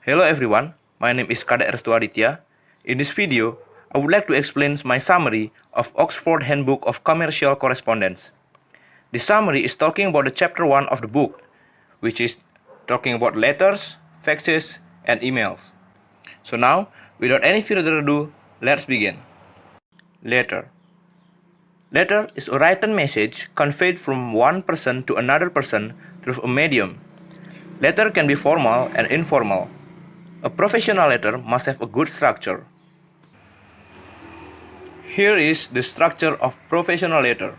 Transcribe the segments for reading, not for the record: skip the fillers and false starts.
Hello everyone, my name is Kadek Restu Aditya. In this video, I would like to explain my summary of Oxford Handbook of Commercial Correspondence. The summary is talking about the chapter 1 of the book, which is talking about letters, faxes, and emails. So now, without any further ado, let's begin. Letter. Letter is a written message conveyed from one person to another person through a medium. Letter can be formal and informal. A professional letter must have a good structure. Here is the structure of professional letter.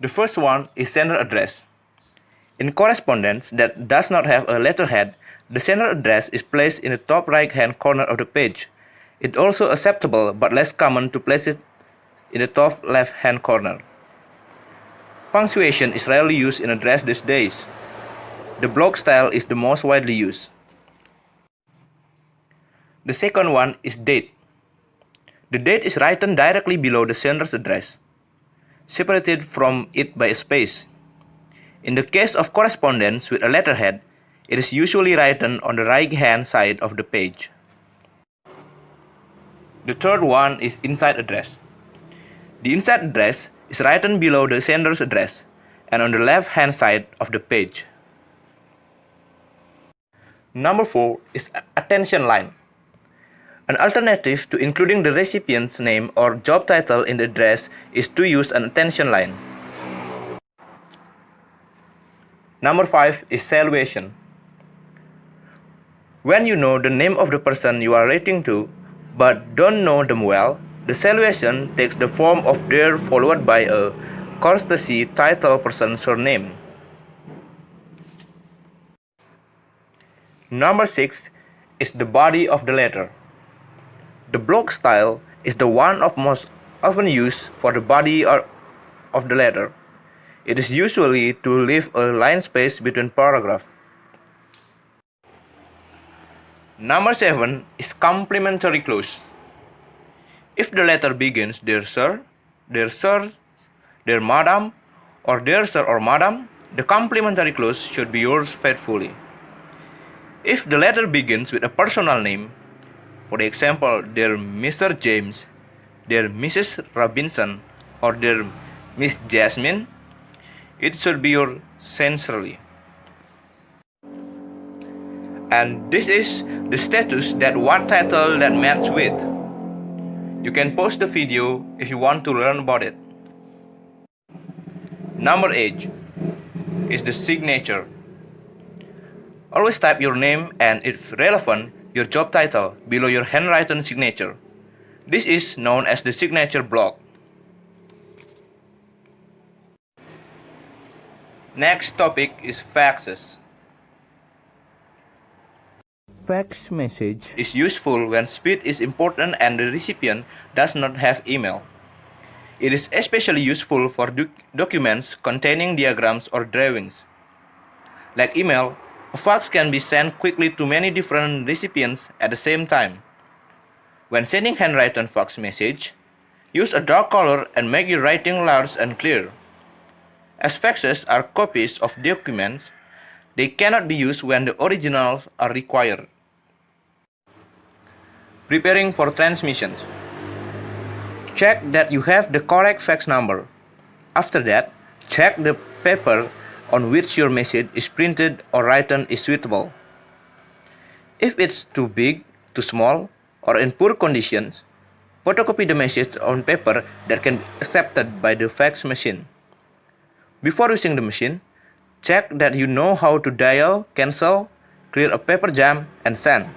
The first one is sender address. In correspondence that does not have a letterhead, the sender address is placed in the top right-hand corner of the page. It is also acceptable but less common to place it in the top left-hand corner. Punctuation is rarely used in address these days. The block style is the most widely used. The second one is date. The date is written directly below the sender's address, separated from it by a space. In the case of correspondence with a letterhead, it is usually written on the right-hand side of the page. The third one is inside address. The inside address is written below the sender's address and on the left-hand side of the page. Number 4 is attention line. An alternative to including the recipient's name or job title in the address is to use an attention line. Number 5 is salutation. When you know the name of the person you are writing to, but don't know them well, the salutation takes the form of "dear" followed by a courtesy title person's surname. Number 6 is the body of the letter. The block style is the one of most often used for the body of the letter. It is usually to leave a line space between paragraphs. Number 7 is complimentary clause. If the letter begins "Dear Sir," "Dear Madam," or "Dear Sir or Madam," the complimentary clause should be yours faithfully. If the letter begins with a personal name, for example, "Dear Mr. James," "Dear Mrs. Robinson," or "Dear Miss Jasmine," it should be yours sincerely. And this is the status that what title that match with. You can pause the video if you want to learn about it. Number 8 is the signature. Always type your name and, if relevant, your job title below your handwritten signature. This is known as the signature block. Next topic is faxes. Fax message is useful when speed is important and the recipient does not have email. It is especially useful for documents containing diagrams or drawings. Like email, a fax can be sent quickly to many different recipients at the same time. When sending handwritten fax message, use a dark color and make your writing large and clear. As faxes are copies of documents, they cannot be used when the originals are required. Preparing for transmissions. Check that you have the correct fax number. After that, check the paper on which your message is printed or written is suitable. If it's too big, too small, or in poor conditions, photocopy the message on paper that can be accepted by the fax machine. Before using the machine, check that you know how to dial, cancel, clear a paper jam, and send.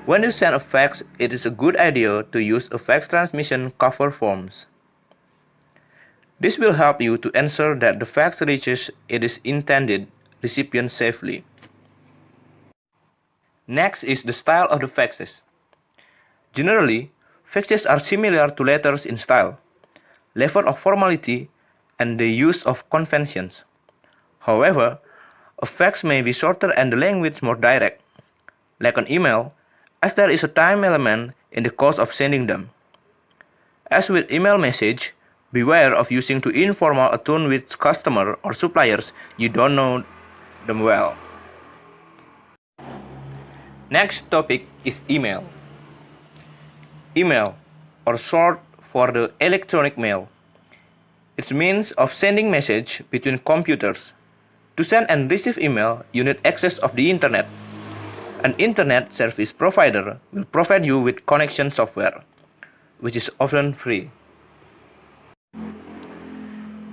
When you send a fax, it is a good idea to use a fax transmission cover forms. This will help you to ensure that the fax reaches its intended recipient safely. Next is the style of the faxes. Generally, faxes are similar to letters in style, level of formality, and the use of conventions. However, a fax may be shorter and the language more direct, like an email, as there is a time element in the cost of sending them. As with email message, Beware of using too informal a tone with customers or suppliers you don't know them well. Next topic is email. Email, or short for the electronic mail. It's means of sending message between computers. To send and receive email, you need access of the internet. An internet service provider will provide you with connection software, which is often free.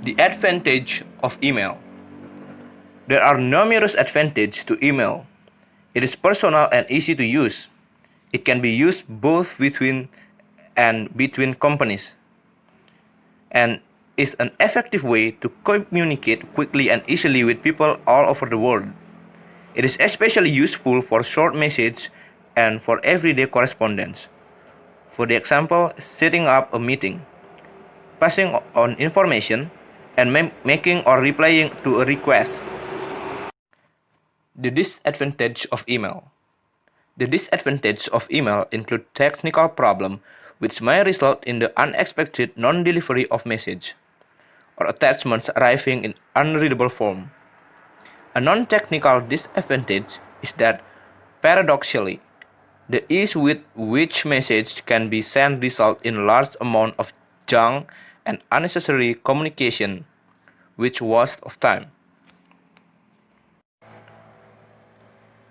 The advantage of email. There are numerous advantages to email. It is personal and easy to use. It can be used both between and between companies, and is an effective way to communicate quickly and easily with people all over the world. It is especially useful for short messages and for everyday correspondence. For the example, setting up a meeting, passing on information, and making or replying to a request. The disadvantage of email. The disadvantage of email include technical problem which may result in the unexpected non-delivery of message or attachments arriving in unreadable form. A non-technical disadvantage is that, paradoxically, the ease with which message can be sent result in large amount of junk and unnecessary communication, which waste of time.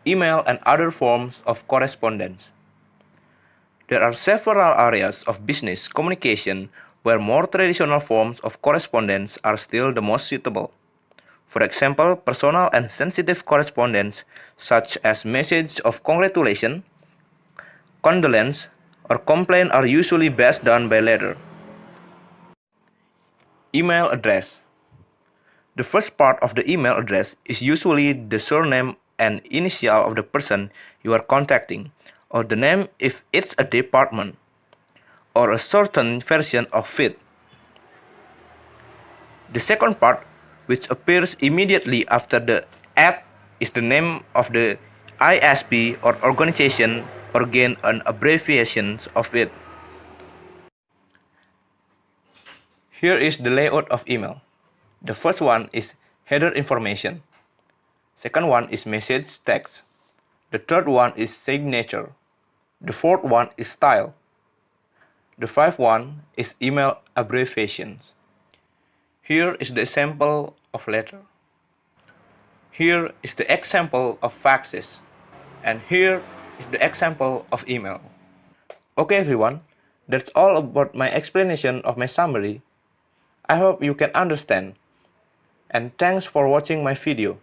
Email and other forms of correspondence. There are several areas of business communication where more traditional forms of correspondence are still the most suitable. For example, personal and sensitive correspondence such as messages of congratulation, condolence, or complaint are usually best done by letter. Email address. The first part of the email address is usually the surname and initial of the person you are contacting, or the name if it's a department, or a certain version of it. The second part, which appears immediately after the at, is the name of the ISP or organization, or again an abbreviation of it. Here is the layout of email. The first one is header information. Second one is message text. The third one is signature. The fourth one is style. The fifth one is email abbreviations. Here is the example of letter. Here is the example of faxes. And here is the example of email. Okay everyone, that's all about my explanation of my summary. I hope you can understand. And thanks for watching my video.